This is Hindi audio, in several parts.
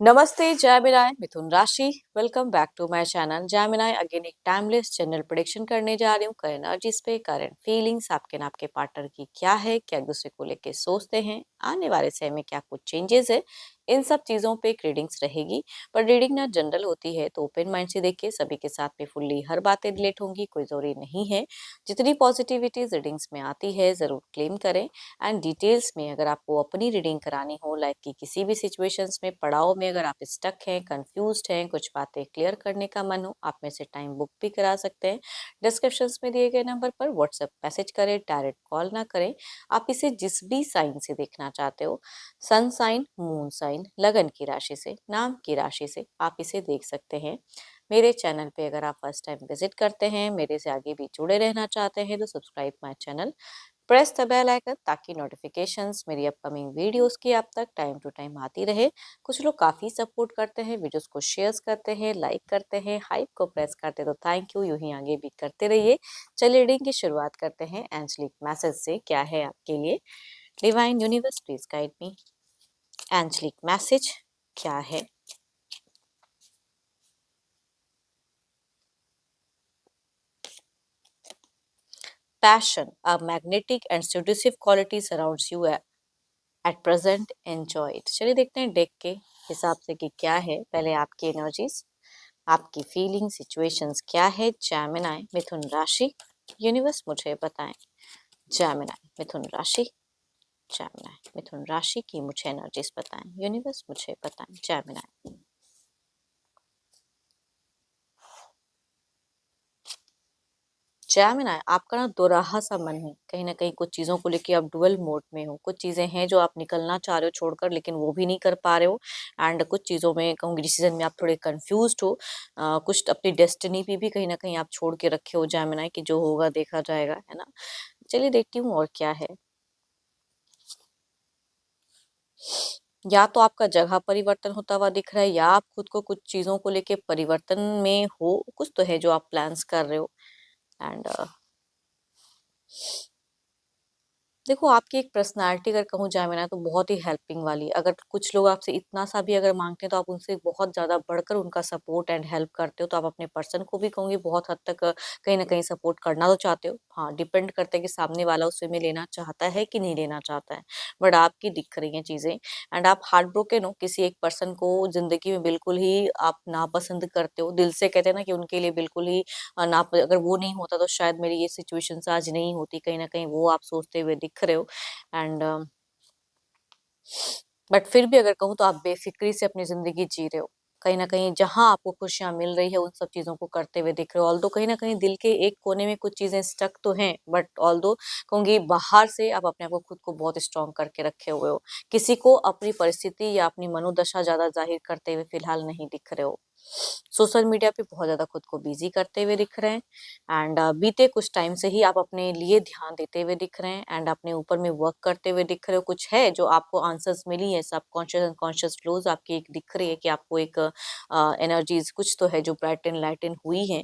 नमस्ते जैमिनाई मिथुन राशि। Welcome back to my channel Gemini. Again एक टाइमलेस जनरल प्रेडिक्शन करने जा रही हूँ करंट एनर्जीज पे, करंट फीलिंग्स आपके ना आपके पार्टनर की क्या है, क्या एक दूसरे को लेके सोचते हैं, आने वाले समय में क्या कुछ चेंजेस है, इन सब चीज़ों पे एक रीडिंग्स रहेगी। पर रीडिंग ना जनरल होती है तो ओपन माइंड से देखिए, सभी के साथ में फुल्ली हर बातें रिलेट होंगी, कोई जरूरी नहीं है। जितनी पॉजिटिविटी रीडिंग्स में आती है ज़रूर क्लेम करें। एंड डिटेल्स में अगर आपको अपनी रीडिंग करानी हो, लाइक कि किसी भी सिचुएशंस में पड़ाव में अगर आप स्टक हैं, कंफ्यूज्ड हैं, कुछ बातें क्लियर करने का मन हो, आप में से टाइम बुक भी करा सकते हैं। डिस्क्रिप्शंस में दिए गए नंबर पर व्हाट्सएप मैसेज करें, डायरेक्ट कॉल ना करें। आप इसे जिस भी साइन से देखना चाहते हो, सन साइन, मून साइन, लगन की राशि से, नाम की राशि से, आप इसे देख सकते हैं। मेरे चैनल पे अगर आप फर्स्ट टाइम विजिट करते हैं, मेरे से आगे भी जुड़े रहना चाहते हैं, तो subscribe my channel, press the bell icon, ताकि नोटिफिकेशंस मेरी अपकमिंग वीडियोस की आप तक टाइम टू टाइम आती रहे। कुछ लोग काफ़ी सपोर्ट करते हैं, वीडियोस को शेयर करते हैं, लाइक करते हैं, हाइप को प्रेस करते हैं, तो थैंक यू, यूं ही आगे भी करते रहिए। चलिए रीडिंग की शुरुआत करते हैं एंजलिक मैसेज से। क्या है आपके लिए? Divine universe please guide me. Angelic message क्या है? Passion, a magnetic and seductive quality surrounds you at present. Enjoy it. चलिए देखते हैं डेक के हिसाब से कि क्या है। पहले आपकी एनर्जीज, आपकी फीलिंग, सिचुएशंस क्या है। जैमिनाई मिथुन राशि, यूनिवर्स मुझे बताएं। जैमिनाई मिथुन राशि, जैमिनाई मिथुन राशि की मुझे एनर्जीज बताएं, यूनिवर्स मुझे बताएं। जैमिनाई, जैमिनाई आपका ना दोराहा सा मन है, कहीं ना कहीं कुछ चीज़ों को लेके आप डुअल मोड में हो। कुछ चीज़ें हैं जो आप निकलना चाह रहे हो छोड़कर, लेकिन वो भी नहीं कर पा रहे हो। एंड कुछ चीज़ों में कहूँगी डिसीजन में आप थोड़े कंफ्यूज्ड हो। कुछ अपनी डेस्टिनी पे भी कहीं ना कहीं आप छोड़ के रखे हो जैमिनाई, कि जो होगा देखा जाएगा, है ना। चलिए देखती हूँ और क्या है। या तो आपका जगह परिवर्तन होता हुआ दिख रहा है, या आप खुद को कुछ चीज़ों को लेके परिवर्तन में हो। कुछ तो है जो आप प्लान्स कर रहे हो। एंड देखो, आपकी एक पर्सनैलिटी अगर कहूँ जाए मैं ना, तो बहुत ही हेल्पिंग वाली। अगर कुछ लोग आपसे इतना सा भी अगर माँगते हैं, तो आप उनसे बहुत ज़्यादा बढ़कर उनका सपोर्ट एंड हेल्प करते हो। तो आप अपने पर्सन को भी कहूँगी बहुत हद तक कहीं न कहीं सपोर्ट करना तो चाहते हो। हाँ, डिपेंड करता है कि सामने वाला उससे में लेना चाहता है कि नहीं लेना चाहता है। बट आपकी दिख रही हैं चीज़ें। एंड आप हार्ट ब्रोकन हो, किसी एक पर्सन को ज़िंदगी में बिल्कुल ही आप नापसंद करते हो। दिल से कहते हैं ना कि उनके लिए बिल्कुल ही ना, अगर वो नहीं होता तो शायद मेरी ये सिचुएशंस आज नहीं होती। कहीं न कहीं वो आप सोचते हुए दिख रहे हो। एंड बट फिर भी अगर कहूँ तो आप बेफ़िक्री से अपनी ज़िंदगी जी रहे हो। कहीं न कहीं जहाँ आपको खुशियाँ मिल रही है, उन सब चीज़ों को करते हुए दिख रहे हो। ऑल्दो कहीं न कहीं दिल के एक कोने में कुछ चीज़ें स्टक तो हैं, बट ऑल्दो कहूँगी बाहर से आप अपने आप को खुद को बहुत स्ट्रॉन्ग करके रखे हुए हो। किसी को अपनी परिस्थिति या अपनी मनोदशा ज़्यादा ज़ाहिर करते हुए फ़िलहाल नहीं दिख रहे हो। सोशल मीडिया पे बहुत ज़्यादा खुद को बिज़ी करते हुए दिख रहे हैं। एंड बीते कुछ टाइम से ही आप अपने लिए ध्यान देते हुए दिख रहे हैं, एंड अपने ऊपर में वर्क करते हुए दिख रहे हो। कुछ है जो आपको आंसर्स मिली है, सबकॉन्शियस अनकॉन्शियस फ्लोज आपकी एक दिख रही है कि आपको एक एनर्जीज कुछ तो है जो ब्राइट एंड लाइट एंड हुई है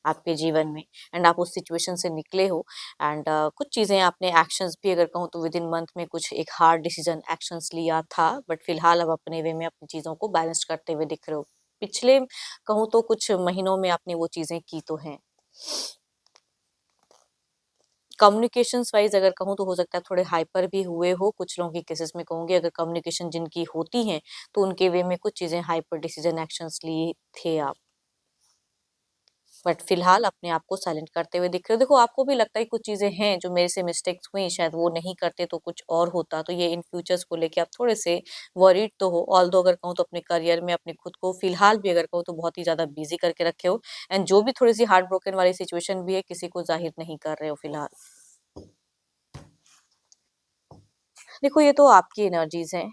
आपके जीवन में। एंड आप उस सिचुएशन से निकले हो। एंड कुछ चीज़ें आपने एक्शंस भी अगर कहूँ तो विद इन मंथ में कुछ एक हार्ड डिसीजन एक्शंस लिया था, बट फिलहाल अब अपने वे में अपनी चीज़ों को बैलेंस करते हुए दिख रहे हो। पिछले कहूँ तो कुछ महीनों में आपने वो चीज़ें की तो हैं। कम्युनिकेशंस वाइज़ अगर कहूँ तो हो सकता है थोड़े हाइपर भी हुए हो। कुछ लोगों के केसेस में कहूँगी, अगर कम्युनिकेशन जिनकी होती हैं, तो उनके वे में कुछ चीज़ें हाइपर डिसीजन एक्शंस लिए थे आप। बट फिलहाल अपने आप को साइलेंट करते हुए दिख रहे हो। देखो, आपको भी लगता है कि कुछ चीज़ें हैं जो मेरे से मिस्टेक्स हुई, शायद वो नहीं करते तो कुछ और होता। तो ये इन फ्यूचर्स को लेके आप थोड़े से वरीड तो हो। ऑल्दो अगर कहूँ तो अपने करियर में अपने खुद को फिलहाल भी अगर कहूँ तो बहुत ही ज़्यादा बिज़ी करके रखे हो। एंड जो भी थोड़ी-सी हार्ट ब्रोकन वाली सिचुएशन भी है, किसी को ज़ाहिर नहीं कर रहे हो फिलहाल। देखो, ये तो आपकी एनर्जीज़ हैं।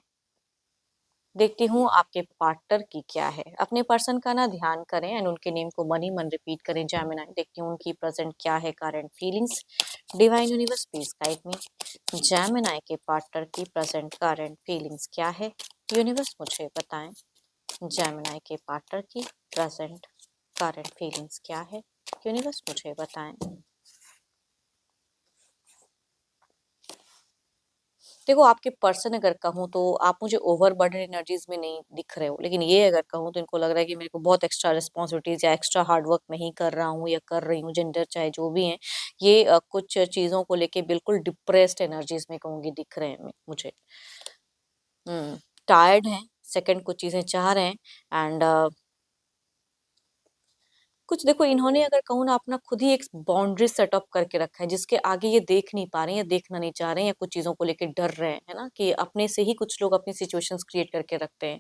देखती हूँ आपके पार्टनर की क्या है। अपने पर्सन का ना ध्यान करें एंड उनके नेम को मन ही मन रिपीट करें। जेमिनी, देखती हूँ उनकी प्रेजेंट क्या है, current feelings. Divine universe please guide me. Gemini के पार्टनर की प्रेजेंट करंट फीलिंग्स क्या है, यूनिवर्स मुझे बताएं। जेमिनी के पार्टनर की प्रेजेंट करंट फीलिंग्स क्या है, यूनिवर्स मुझे बताएं। देखो आपके पर्सन अगर कहूँ तो आप मुझे ओवरबर्डन एनर्जीज में नहीं दिख रहे हो, लेकिन ये अगर कहूँ तो इनको लग रहा है कि मेरे को बहुत एक्स्ट्रा रिस्पॉन्सिबिलिटीज या एक्स्ट्रा हार्ड वर्क नहीं कर रहा हूँ या कर रही हूँ, जेंडर चाहे जो भी है, ये कुछ चीजों को लेके बिल्कुल डिप्रेस्ड एनर्जीज में कहूंगी दिख रहे हैं मुझे। टायर्ड हैं, सेकंड कुछ चीजें चाह रहे हैं एंड कुछ देखो इन्होंने अगर कहूँ ना अपना खुद ही एक बाउंड्री सेटअप करके रखा है जिसके आगे ये देख नहीं पा रहे हैं या देखना नहीं चाह रहे हैं या कुछ चीजों को लेकर डर रहे हैं, है ना, कि अपने से ही कुछ लोग अपनी सिचुएशंस क्रिएट करके रखते हैं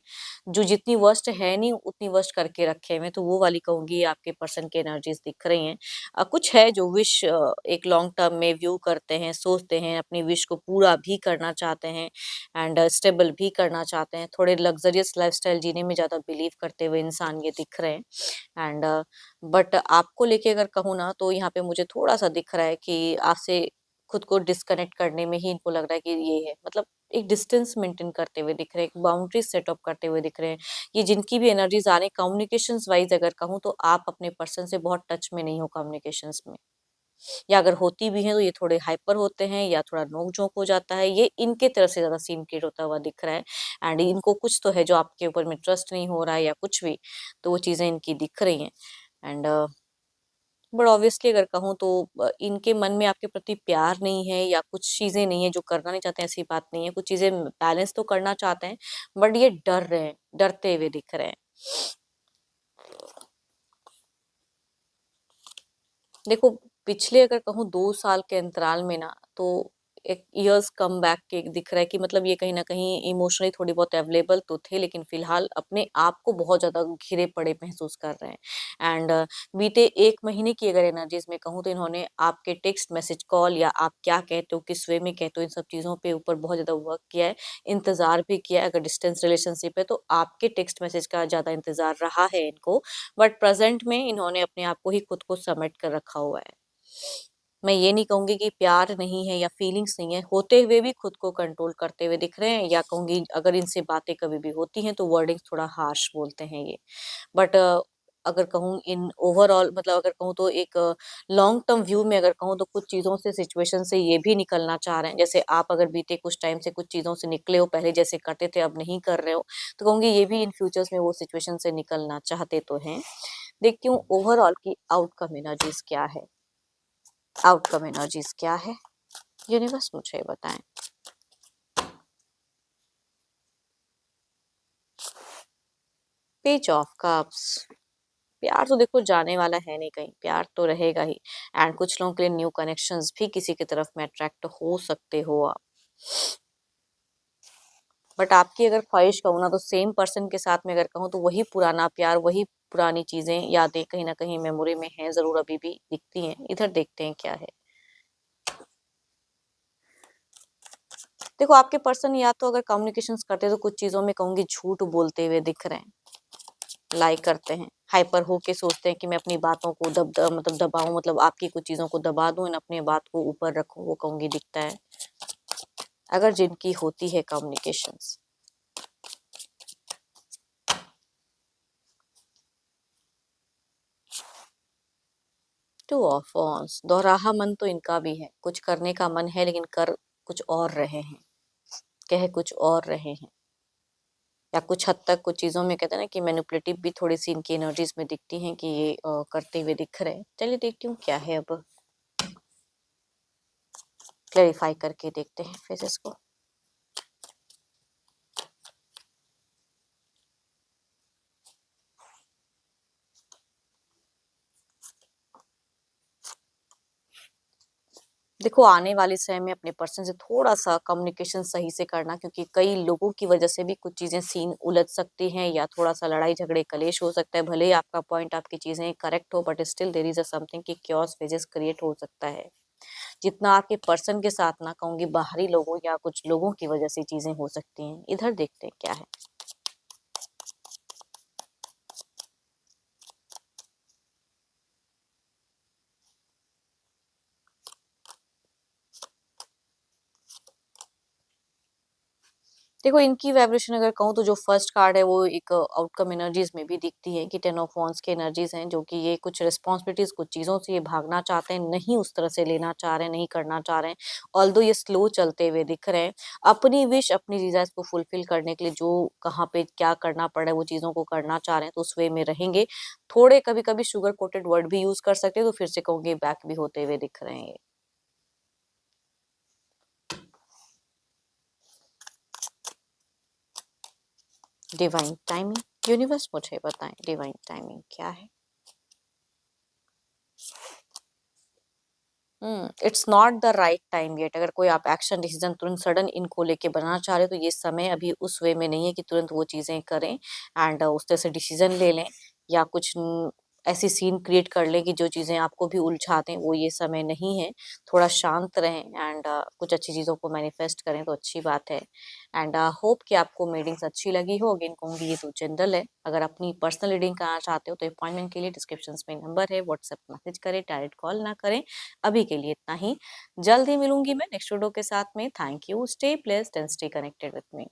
जो जितनी वर्स्ट है नहीं उतनी वर्स्ट करके रखे हैं। मैं तो वो वाली कहूंगी आपके पर्सन की एनर्जीज दिख रही हैं। कुछ है जो विश एक लॉन्ग टर्म में व्यू करते हैं, सोचते हैं, अपनी विश को पूरा भी करना चाहते हैं एंड स्टेबल भी करना चाहते हैं, थोड़े लग्जरियस लाइफस्टाइल जीने में ज्यादा बिलीव करते हुए इंसान ये दिख रहे हैं एंड बट आपको लेके अगर कहूँ ना तो यहाँ पे मुझे थोड़ा-सा दिख रहा है कि आपसे खुद को डिस्कनेक्ट करने में ही इनको लग रहा है कि ये है। मतलब एक डिस्टेंस मेंटेन करते हुए दिख रहे हैं, एक बाउंड्री सेटअप करते हुए दिख रहे हैं। ये जिनकी भी एनर्जीज़ आ रही हैं कम्युनिकेशंस वाइज़ अगर कहूँ तो आप अपने पर्सन से बहुत टच में नहीं हो कम्युनिकेशंस में। या अगर होती भी हैं तो ये थोड़े हाइपर होते हैं या थोड़ा नोक-झोंक हो जाता है। ये इनके तरफ से ज़्यादा सीन क्रिएट होता हुआ दिख रहा है एंड इनको कुछ तो है जो आपके ऊपर में ट्रस्ट नहीं हो रहा है या कुछ भी, तो वो चीज़ें इनकी दिख रही हैं एंड बट ऑब्वियसली अगर कहूँ तो इनके मन में आपके प्रति प्यार नहीं है या कुछ चीजें नहीं है जो करना नहीं चाहते, ऐसी बात नहीं है। कुछ चीजें बैलेंस तो करना चाहते हैं बट ये डर रहे हैं, डरते हुए दिख रहे हैं। देखो पिछले अगर कहूँ 2 साल के अंतराल में ना तो एक इयर्स कम बैक के दिख रहा है कि मतलब ये कहीं न कहीं इमोशनली थोड़ी बहुत अवेलेबल तो थे लेकिन फ़िलहाल अपने आप को बहुत ज़्यादा घिरे पड़े महसूस कर रहे हैं एंड बीते 1 महीने की अगर एनर्जीज़ में कहूँ तो इन्होंने आपके टेक्स्ट मैसेज, कॉल या आप क्या कहते हो, किस वे में कहते हो, इन सब चीज़ों पे ऊपर बहुत ज़्यादा वर्क किया है, इंतज़ार भी किया है। अगर डिस्टेंस रिलेशनशिप है तो आपके टेक्स्ट मैसेज का ज़्यादा इंतज़ार रहा है इनको, बट प्रेज़ेंट में इन्होंने अपने आप को ही खुद को समेट कर रखा हुआ है। मैं ये नहीं कहूँगी कि प्यार नहीं है या फीलिंग्स नहीं है, होते हुए भी खुद को कंट्रोल करते हुए दिख रहे हैं या कहूँगी अगर इनसे बातें कभी भी होती हैं तो वर्डिंग्स थोड़ा हार्श बोलते हैं ये। बट अगर कहूँ इन ओवरऑल मतलब अगर कहूँ तो एक लॉन्ग टर्म व्यू में अगर कहूँ तो कुछ चीज़ों से सिचुएशन से ये भी निकलना चाह रहे हैं। जैसे आप अगर बीते कुछ टाइम से कुछ चीज़ों से निकले हो, पहले जैसे करते थे अब नहीं कर रहे हो, तो कहूँगी ये भी इन फ्यूचर्स में वो सिचुएशन से निकलना चाहते तो हैं। देखती हूँ ओवरऑल की आउटकम एनर्जीज़ क्या है? आउटकम एनर्जीज़ क्या है? यूनिवर्स मुझे बताएँ। Page of cups. प्यार तो देखो जाने वाला है नहीं कहीं, प्यार तो रहेगा ही एंड कुछ लोगों के लिए न्यू कनेक्शंस भी किसी की तरफ में अट्रैक्ट हो सकते हो आप। बट आपकी अगर ख्वाहिश कहूँ ना तो सेम पर्सन के साथ में अगर कहूँ तो वही पुराना प्यार, वही पुरानी चीज़ें, यादें कहीं न कहीं मेमोरी में हैं, ज़रूर अभी भी दिखती हैं। इधर देखते हैं क्या है। देखो आपके पर्सन या तो अगर कम्युनिकेशंस करते हैं तो कुछ चीज़ों में कहूँगी झूठ बोलते हुए दिख रहे हैं। लाई करते हैं, हाइपर होके सोचते हैं कि मैं अपनी बातों को मतलब दबाऊँ, मतलब आपकी कुछ चीज़ों को दबा दूँ एंड अपनी बात को ऊपर रखूँ, वो कहूँगी दिखता है। अगर जिनकी होती है कम्युनिकेशंस। टू ऑफ वांड्स, दोहराहा मन तो इनका भी है, कुछ करने का मन है लेकिन कर कुछ और रहे हैं, कह कुछ और रहे हैं या कुछ हद तक कुछ चीज़ों में कहते हैं ना कि मैनिपुलेटिव भी थोड़ी-सी इनकी एनर्जीज़ में दिखती हैं कि ये करते हुए दिख रहे हैं। चलिए देखती हूँ क्या है अब, क्लैरिफाई करके देखते हैं फेजेस को। देखो आने वाले समय में अपने पर्सन से थोड़ा-सा कम्युनिकेशन सही से करना, क्योंकि कई लोगों की वजह से भी कुछ चीज़ें सीन उलझ सकती हैं या थोड़ा-सा लड़ाई झगड़े कलेश हो सकता है। भले ही आपका पॉइंट, आपकी चीज़ें करेक्ट हो but still there is a something कि chaos फेजेस क्रिएट हो सकता है। जितना आपके पर्सन के साथ ना कहूँगी बाहरी लोगों या कुछ लोगों की वजह से चीज़ें हो सकती हैं। इधर देखते हैं क्या है। देखो इनकी वाइब्रेशन अगर कहूँ तो जो फर्स्ट कार्ड है वो एक आउटकम एनर्जीज में भी दिखती है कि 10 ऑफ वांड्स की एनर्जीज हैं, जो कि ये कुछ रिस्पॉन्सिबिलिटीज, कुछ चीज़ों से ये भागना चाहते हैं, नहीं उस तरह से लेना चाह रहे हैं, नहीं करना चाह रहे हैं। ऑल्दो ये स्लो चलते हुए दिख रहे हैं, अपनी विश, अपनी डिजायर्स को फुलफिल करने के लिए जो कहाँ पे क्या करना पड़े वो चीज़ों को करना चाह रहे हैं, तो उस वे में रहेंगे। थोड़े कभी कभी शुगर कोटेड वर्ड भी यूज कर सकते हैं, तो फिर से कहूँगी बैक भी होते हुए दिख रहे हैं ये। डिवाइन टाइमिंग, यूनिवर्स मुझे बताएं डिवाइन टाइमिंग क्या है। It's not the right time yet. अगर कोई आप एक्शन डिसीजन तुरंत सडन इनको लेके बनाना चाह रहे हो, तो ये समय अभी उस वे में नहीं है कि तुरंत वो चीजें करें एंड उस तरह से डिसीजन ले लें, या कुछ ऐसी सीन क्रिएट कर लें कि जो चीजें आपको भी उलझा दें, वो ये समय नहीं है। थोड़ा शांत रहें एंड कुछ अच्छी चीजों को मैनिफेस्ट करें तो अच्छी बात है। एंड होप कि आपको रीडिंग्स अच्छी लगी हो। अगेन कहूंगी ये तो जनरल है, अगर अपनी पर्सनल रीडिंग कराना चाहते हो तो अपॉइंटमेंट के लिए डिस्क्रिप्शन में नंबर है, व्हाट्सएप मैसेज करें, डायरेक्ट कॉल ना करें। अभी के लिए इतना ही, जल्द ही मिलूंगी मैं नेक्स्ट वीडियो के साथ में। Thank you, stay blessed and stay connected with me.